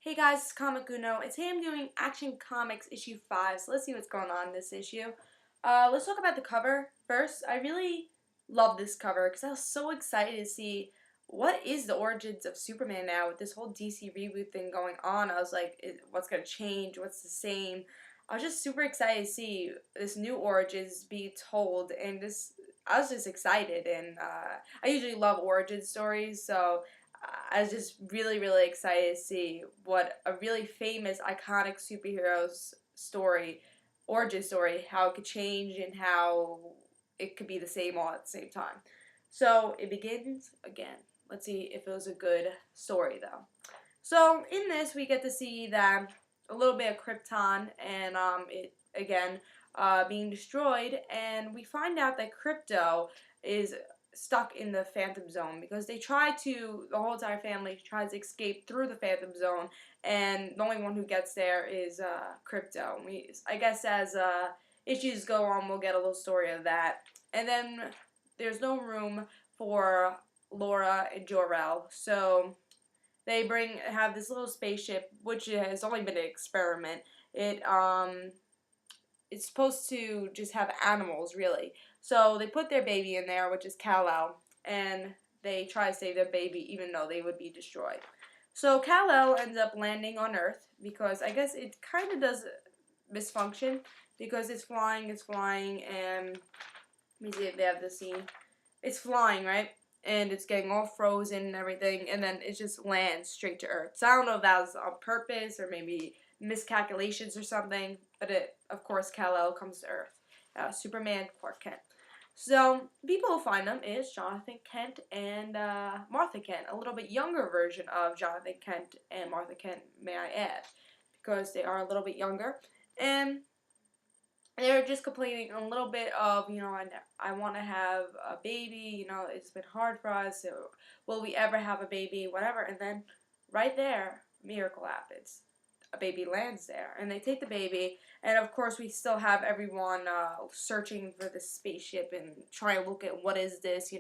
Hey guys, it's Comic Uno. It's I'm doing Action Comics issue 5, so let's see what's going on in this issue. Let's talk about the cover first. I really love this cover because I was so excited to see what is the origins of Superman now with this whole DC reboot thing going on. I was like, what's going to change? What's the same? I was just super excited to see this new origins be told, and I was just excited, and I usually love origin stories, so I was just really excited to see what a really famous, iconic superhero's story, origin story, how it could change and how it could be the same all at the same time. So it begins again. Let's see if it was a good story though. So in this, we get to see that a little bit of Krypton and it again being destroyed, and we find out that Krypto is stuck in the Phantom Zone because the whole entire family tries to escape through the Phantom Zone, and the only one who gets there is Krypto. I guess as issues go on, we'll get a little story of that, and then there's no room for Laura and Jor-El, so they have this little spaceship, which has only been an experiment. It's supposed to just have animals, really. So they put their baby in there, which is Kal-El, and they try to save their baby, even though they would be destroyed. So Kal-El ends up landing on Earth because I guess it kind of does misfunction because it's flying, and let me see if they have the scene. It's flying, right? And it's getting all frozen and everything, and then it just lands straight to Earth. So I don't know if that was on purpose or maybe miscalculations or something, but of course, Kal-El comes to Earth. Superman, Clark Kent. So people who find them is Jonathan Kent and Martha Kent, a little bit younger version of Jonathan Kent and Martha Kent, may I add, because they are a little bit younger. And they're just complaining a little bit of, I want to have a baby, it's been hard for us, so will we ever have a baby, whatever. And then right there, miracle happens. A baby lands there, and they take the baby, and of course we still have everyone searching for the spaceship and trying to look at what is this,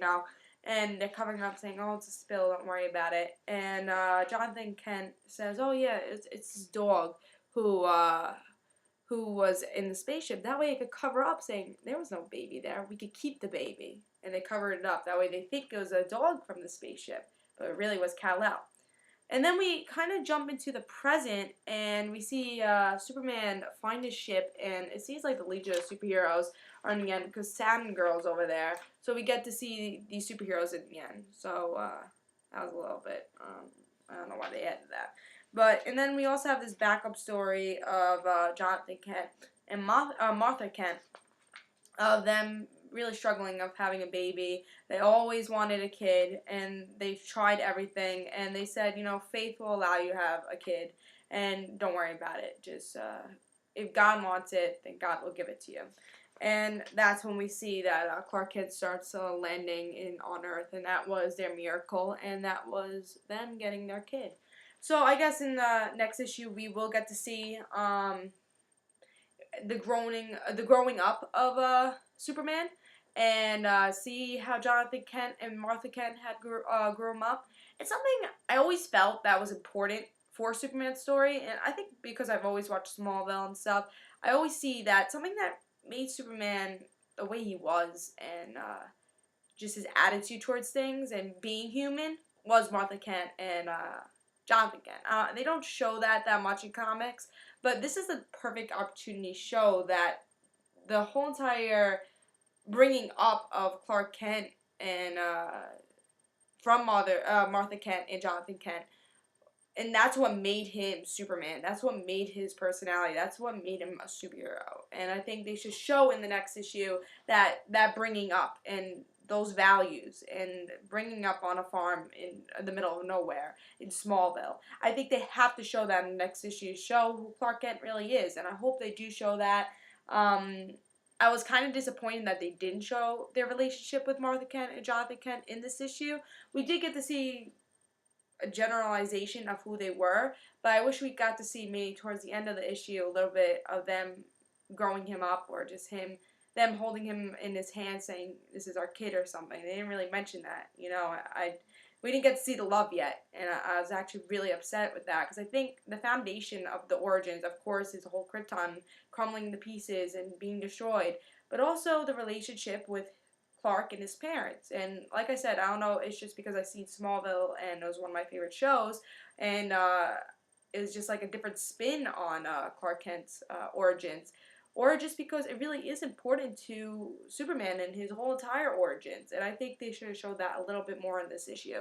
and they're covering up saying, oh, it's a spill, don't worry about it. And Jonathan Kent says, oh yeah, it's his dog who was in the spaceship. That way it could cover up saying there was no baby there. We could keep the baby. And they covered it up. That way they think it was a dog from the spaceship, but it really was Kal-El. And then we kind of jump into the present, and we see Superman find his ship, and it seems like the Legion of Superheroes are in the end because Saturn Girl's over there. So we get to see these superheroes in the end. So that was a little bit, I don't know why they added that. And then we also have this backup story of Jonathan Kent and Martha Kent, of them really struggling of having a baby. They always wanted a kid, and they've tried everything, and they said, faith will allow you to have a kid, and don't worry about it. Just if God wants it, then God will give it to you. And that's when we see that Clark Kent starts landing on Earth, and that was their miracle, and that was them getting their kid. So I guess in the next issue we will get to see the growing up of Superman, and see how Jonathan Kent and Martha Kent had grown up. It's something I always felt that was important for Superman's story, and I think because I've always watched Smallville and stuff, I always see that something that made Superman the way he was, and just his attitude towards things and being human, was Martha Kent and Jonathan Kent. They don't show that much in comics, but this is the perfect opportunity to show that the whole entire bringing up of Clark Kent and from Martha Kent and Jonathan Kent, and that's what made him Superman. That's what made his personality. That's what made him a superhero. And I think they should show in the next issue that bringing up and those values and bringing up on a farm in the middle of nowhere in Smallville. I think they have to show that in the next issue. Show who Clark Kent really is, and I hope they do show that. I was kind of disappointed that they didn't show their relationship with Martha Kent and Jonathan Kent in this issue. We did get to see a generalization of who they were, but I wish we got to see maybe towards the end of the issue a little bit of them growing him up, or just them holding him in his hand saying this is our kid or something. They didn't really mention that, we didn't get to see the love yet, and I was actually really upset with that because I think the foundation of the origins, of course, is the whole Krypton crumbling to pieces and being destroyed, but also the relationship with Clark and his parents. And like I said, I don't know, it's just because I've seen Smallville and it was one of my favorite shows, and it was just like a different spin on Clark Kent's origins. Or just because it really is important to Superman and his whole entire origins. And I think they should have showed that a little bit more in this issue.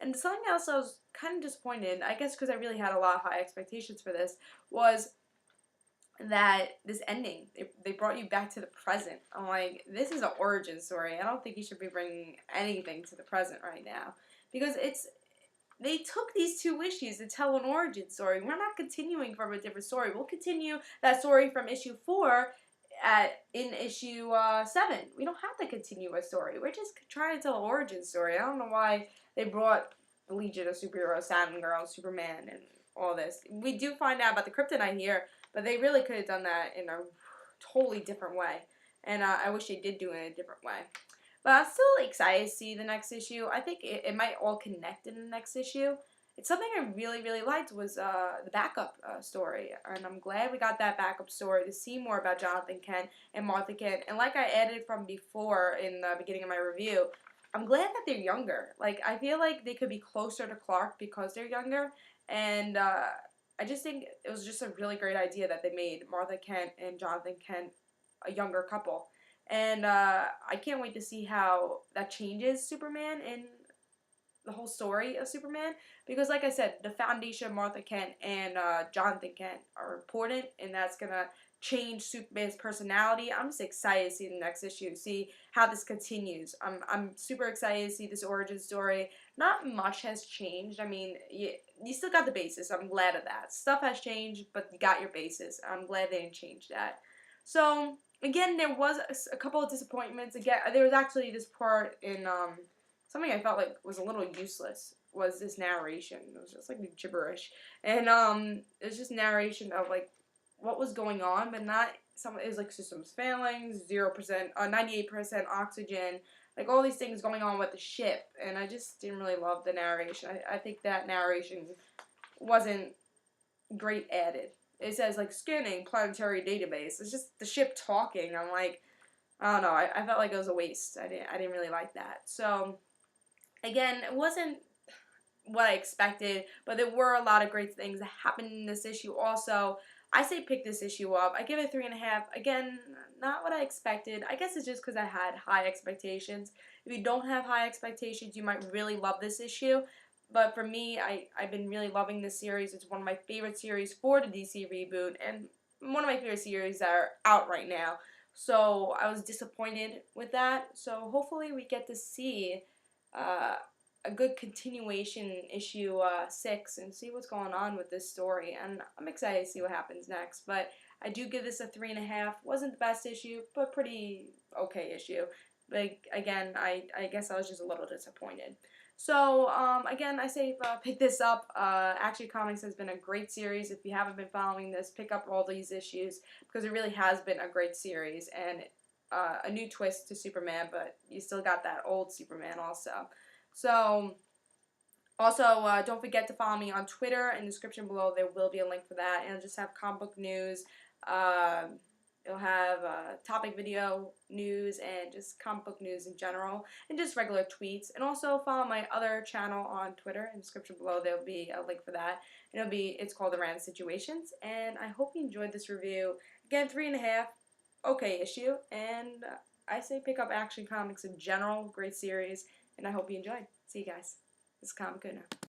And something else I was kind of disappointed in, I guess because I really had a lot of high expectations for this, was that this ending, they brought you back to the present. I'm like, this is an origin story. I don't think you should be bringing anything to the present right now. Because they took these 2 issues to tell an origin story. We're not continuing from a different story. We'll continue that story from issue 4 in issue 7. We don't have to continue a story. We're just trying to tell an origin story. I don't know why they brought Legion of Superheroes, Saturn Girl, Superman, and all this. We do find out about the kryptonite here, but they really could have done that in a totally different way. And I wish they did do it in a different way. But I'm still excited to see the next issue. I think it might all connect in the next issue. It's something I really, really liked was the backup story. And I'm glad we got that backup story to see more about Jonathan Kent and Martha Kent. And like I added from before in the beginning of my review, I'm glad that they're younger. Like, I feel like they could be closer to Clark because they're younger. And I just think it was just a really great idea that they made Martha Kent and Jonathan Kent a younger couple. And I can't wait to see how that changes Superman and the whole story of Superman. Because like I said, the foundation of Martha Kent and Jonathan Kent are important, and that's going to change Superman's personality. I'm just excited to see the next issue, see how this continues. I'm super excited to see this origin story. Not much has changed. I mean, you still got the basis. I'm glad of that. Stuff has changed, but you got your basis. I'm glad they didn't change that. So, again, there was a couple of disappointments. Again, there was actually this part in something I felt like was a little useless. Was this narration? It was just like gibberish, and it was just narration of like what was going on, but not some. It was like systems failing, 0%, 98% oxygen, like all these things going on with the ship, and I just didn't really love the narration. I think that narration wasn't great added. It says like scanning planetary database. It's just the ship talking. I'm like, I don't know. I felt like it was a waste. I didn't really like that. So again, it wasn't what I expected, but there were a lot of great things that happened in this issue. Also, I say pick this issue up. I give it 3.5. Again, not what I expected. I guess it's just because I had high expectations. If you don't have high expectations, you might really love this issue. But for me, I've been really loving this series. It's one of my favorite series for the DC reboot, and one of my favorite series that are out right now. So I was disappointed with that. So hopefully we get to see a good continuation issue 6 and see what's going on with this story. And I'm excited to see what happens next. But I do give this a 3.5. Wasn't the best issue, but pretty okay issue. But again, I guess I was just a little disappointed. So, again, I say pick this up. Action Comics has been a great series. If you haven't been following this, pick up all these issues because it really has been a great series and a new twist to Superman, but you still got that old Superman also. So, also, don't forget to follow me on Twitter. In the description below, there will be a link for that. And I'll just have comic book news. It'll have topic video news and just comic book news in general, and just regular tweets. And also follow my other channel on Twitter. In the description below, there'll be a link for that. It's called The Random Situations. And I hope you enjoyed this review. Again, 3.5, okay issue. And I say pick up Action Comics in general, great series. And I hope you enjoyed. See you guys. This is Comic Kuna.